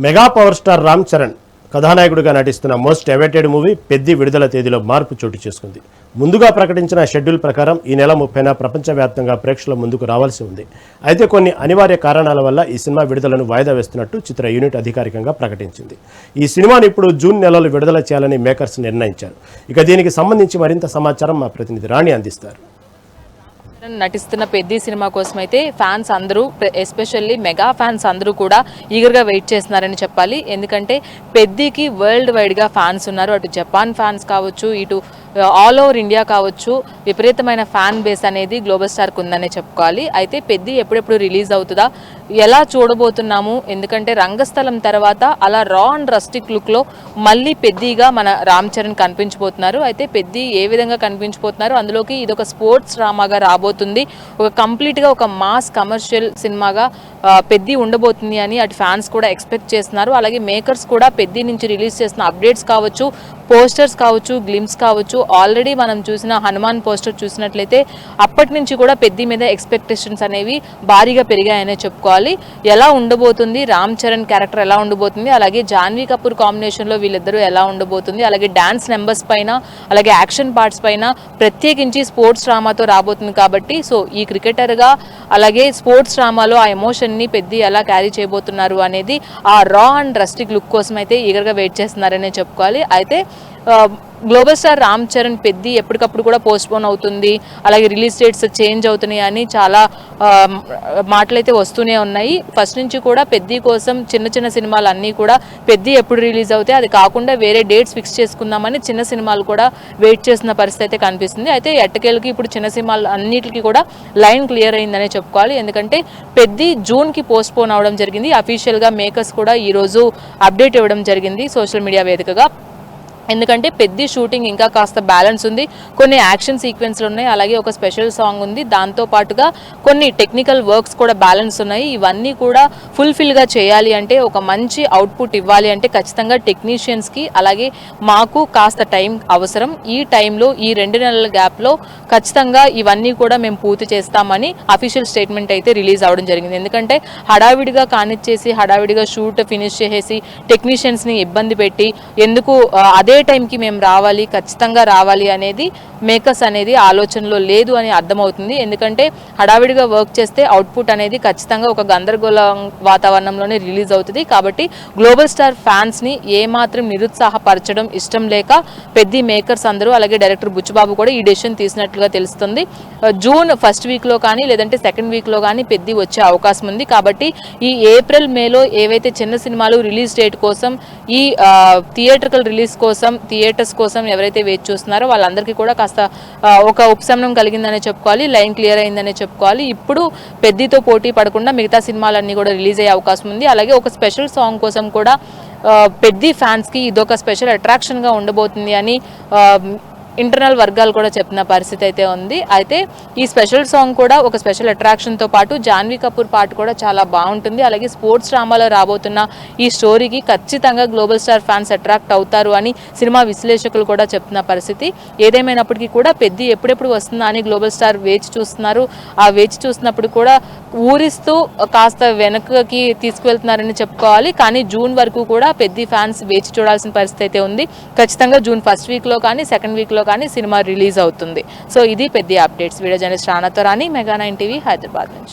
Mega power star Ram Charan కథానాయకుడిగా నటిస్తున్న most awaited movie Peddi విడుదల తేదీలో మార్పు చోటు చేసుకుంది. ముందుగా ప్రకటించిన షెడ్యూల్ ప్రకారం ఈ నెల 30న ప్రపంచవ్యాప్తంగా ప్రేక్షకుల ముందుకు రావాల్సి ఉంది. అయితే కొన్ని అనివార్య కారణాల వల్ల ఈ సినిమా విడుదలను వాయిదా వేస్తున్నట్టు చిత్ర యూనిట్ అధికారికంగా ప్రకటించింది. ఈ సినిమాను ఇప్పుడు జూన్ నెలలో విడుదల చేయాలని మేకర్స్ నిర్ణయించారు. ఇక దీనికి సంబంధించి మరింత సమాచారం మా ప్రతినిధి రాణి అందిస్తారు. నటిస్తున్న పెద్ది సినిమా కోసం అయితే ఫ్యాన్స్ అందరూ ఎస్పెషల్లీ మెగా ఫ్యాన్స్ అందరూ కూడా ఈగర్గా వెయిట్ చేస్తున్నారని చెప్పాలి. ఎందుకంటే పెద్దికి వరల్డ్ వైడ్గా ఫ్యాన్స్ ఉన్నారు. అటు జపాన్ ఫ్యాన్స్ కావచ్చు, ఇటు ఆల్ ఓవర్ ఇండియా కావచ్చు, విపరీతమైన ఫ్యాన్ బేస్ అనేది గ్లోబల్ స్టార్కి ఉందనే చెప్పుకోవాలి. అయితే పెద్ది ఎప్పుడెప్పుడు రిలీజ్ అవుతుందా, ఎలా చూడబోతున్నాము, ఎందుకంటే రంగస్థలం తర్వాత అలా రా అండ్ రస్టిక్ లుక్లో మళ్ళీ పెద్దిగా మన రామ్ చరణ్ కనిపించబోతున్నారు. అయితే పెద్ది ఏ విధంగా కనిపించబోతున్నారు, అందులోకి ఇది ఒక స్పోర్ట్స్ డ్రామాగా రాబోతుంది, ఒక కంప్లీట్గా ఒక మాస్ కమర్షియల్ సినిమాగా పెద్ది ఉండబోతుంది అని అటు ఫ్యాన్స్ కూడా ఎక్స్పెక్ట్ చేస్తున్నారు. అలాగే మేకర్స్ కూడా పెద్ది నుంచి రిలీజ్ చేసిన అప్డేట్స్ కావచ్చు, పోస్టర్స్ కావచ్చు, గ్లిమ్స్ కావచ్చు, ఆల్రెడీ మనం చూసిన హనుమాన్ పోస్టర్ చూసినట్లయితే అప్పటి నుంచి కూడా పెద్ది మీద ఎక్స్పెక్టేషన్స్ అనేవి భారీగా పెరిగాయనే చెప్పుకోవాలి. ఎలా ఉండబోతుంది, రామ్ చరణ్ క్యారెక్టర్ ఎలా ఉండబోతుంది, అలాగే జాన్వీ కపూర్ కాంబినేషన్లో వీళ్ళిద్దరూ ఎలా ఉండబోతుంది, అలాగే డాన్స్ నెంబర్స్ పైన, అలాగే యాక్షన్ పార్ట్స్ పైన ప్రత్యేకించి స్పోర్ట్స్ డ్రామాతో రాబోతుంది కాబట్టి సో ఈ క్రికెటర్గా అలాగే స్పోర్ట్స్ డ్రామాలో ఆ ఎమోషన్ని పెద్ది ఎలా క్యారీ చేయబోతున్నారు అనేది ఆ రా అండ్ రస్టిక్ లుక్ కోసం అయితే ఈగర్గా వెయిట్ చేస్తున్నారనే చెప్పుకోవాలి. అయితే గ్లోబల్ స్టార్ రామ్ చరణ్ పెద్ది ఎప్పటికప్పుడు కూడా పోస్ట్పోన్ అవుతుంది, అలాగే రిలీజ్ డేట్స్ చేంజ్ అవుతున్నాయి అని చాలా మాటలైతే వస్తూనే ఉన్నాయి. ఫస్ట్ నుంచి కూడా పెద్ది కోసం చిన్న చిన్న సినిమాలు అన్నీ కూడా పెద్ది ఎప్పుడు రిలీజ్ అవుతాయి, అది కాకుండా వేరే డేట్స్ ఫిక్స్ చేసుకుందామని చిన్న సినిమాలు కూడా వెయిట్ చేసిన పరిస్థితి అయితే కనిపిస్తుంది. అయితే ఎట్టకేలకి ఇప్పుడు చిన్న సినిమాలు అన్నిటికీ కూడా లైన్ క్లియర్ అయిందనే చెప్పుకోవాలి. ఎందుకంటే పెద్ది జూన్కి పోస్ట్పోన్ అవడం జరిగింది. అఫీషియల్గా మేకర్స్ కూడా ఈరోజు అప్డేట్ ఇవ్వడం జరిగింది సోషల్ మీడియా వేదికగా. ఎందుకంటే పెద్ది షూటింగ్ ఇంకా కాస్త బ్యాలెన్స్ ఉంది, కొన్ని యాక్షన్ సీక్వెన్స్లు ఉన్నాయి, అలాగే ఒక స్పెషల్ సాంగ్ ఉంది, దాంతోపాటుగా కొన్ని టెక్నికల్ వర్క్స్ కూడా బ్యాలెన్స్ ఉన్నాయి. ఇవన్నీ కూడా ఫుల్ఫిల్గా చేయాలి అంటే, ఒక మంచి అవుట్పుట్ ఇవ్వాలి అంటే ఖచ్చితంగా టెక్నీషియన్స్కి అలాగే మాకు కాస్త టైం అవసరం. ఈ టైంలో ఈ 2 నెలల గ్యాప్లో ఖచ్చితంగా ఇవన్నీ కూడా మేము పూర్తి చేస్తామని అఫీషియల్ స్టేట్మెంట్ అయితే రిలీజ్ అవ్వడం జరిగింది. ఎందుకంటే హడావిడిగా కానిచ్చేసి హడావిడిగా షూట్ ఫినిష్ చేసేసి టెక్నీషియన్స్ని ఇబ్బంది పెట్టి ఎందుకు అదే టైంకి మేము రావాలి, ఖచ్చితంగా రావాలి అనేది మేకర్స్ అనేది ఆలోచనలో లేదు అని అర్థమవుతుంది. ఎందుకంటే హడావిడిగా వర్క్ చేస్తే అవుట్పుట్ అనేది ఖచ్చితంగా ఒక గందరగోళ వాతావరణంలోనే రిలీజ్ అవుతుంది. కాబట్టి గ్లోబల్ స్టార్ ఫ్యాన్స్ని ఏమాత్రం నిరుత్సాహపరచడం ఇష్టం లేక పెద్ది మేకర్స్ అందరూ అలాగే డైరెక్టర్ బుచ్చుబాబు కూడా ఈ డెసిషన్ తీసినట్లుగా తెలుస్తుంది. జూన్ ఫస్ట్ వీక్లో కానీ లేదంటే సెకండ్ వీక్లో కానీ పెద్ది వచ్చే అవకాశం ఉంది. కాబట్టి ఈ ఏప్రిల్ మేలో ఏవైతే చిన్న సినిమాలు రిలీజ్ డేట్ కోసం ఈ థియేట్రికల్ రిలీజ్ కోసం థియేటర్స్ కోసం ఎవరైతే వెయిట్ చూస్తున్నారో వాళ్ళందరికీ కూడా కాస్త ఒక ఉపశమనం కలిగిందనే చెప్పుకోవాలి, లైన్ క్లియర్ అయిందనే చెప్పుకోవాలి. ఇప్పుడు పెద్దితో పోటీ పడకుండా మిగతా సినిమాలన్నీ కూడా రిలీజ్ అయ్యే అవకాశం ఉంది. అలాగే ఒక స్పెషల్ సాంగ్ కోసం కూడా పెద్ది ఫ్యాన్స్కి ఇదొక స్పెషల్ అట్రాక్షన్గా ఉండబోతుంది అని ఇంటర్నల్ వర్గాలు కూడా చెప్పిన పరిస్థితి అయితే ఉంది. అయితే ఈ స్పెషల్ సాంగ్ కూడా ఒక స్పెషల్ అట్రాక్షన్తో పాటు జాన్వీ కపూర్ పాట కూడా చాలా బాగుంటుంది. అలాగే స్పోర్ట్స్ డ్రామాలో రాబోతున్న ఈ స్టోరీకి ఖచ్చితంగా గ్లోబల్ స్టార్ ఫ్యాన్స్ అట్రాక్ట్ అవుతారు అని సినిమా విశ్లేషకులు కూడా చెప్తున్న పరిస్థితి. ఏదేమైనప్పటికీ కూడా పెద్ది ఎప్పుడెప్పుడు వస్తుందా అని గ్లోబల్ స్టార్ వేచి చూస్తున్నారు. ఆ వేచి చూస్తున్నప్పుడు కూడా ఊరిస్తూ కాస్త వెనక్కి తీసుకువెళ్తున్నారని చెప్పుకోవాలి. కానీ జూన్ వరకు కూడా పెద్ది ఫ్యాన్స్ వేచి చూడాల్సిన పరిస్థితి అయితే ఉంది. ఖచ్చితంగా జూన్ ఫస్ట్ వీక్లో కానీ సెకండ్ వీక్లో కానీ సినిమా రిలీజ్ అవుతుంది. సో ఇది పెద్ద అప్డేట్స్. వీడియో జర్నలిస్ట్ రాణాతో రాణి, మెగా 9 టీవీ, హైదరాబాద్ నుంచి.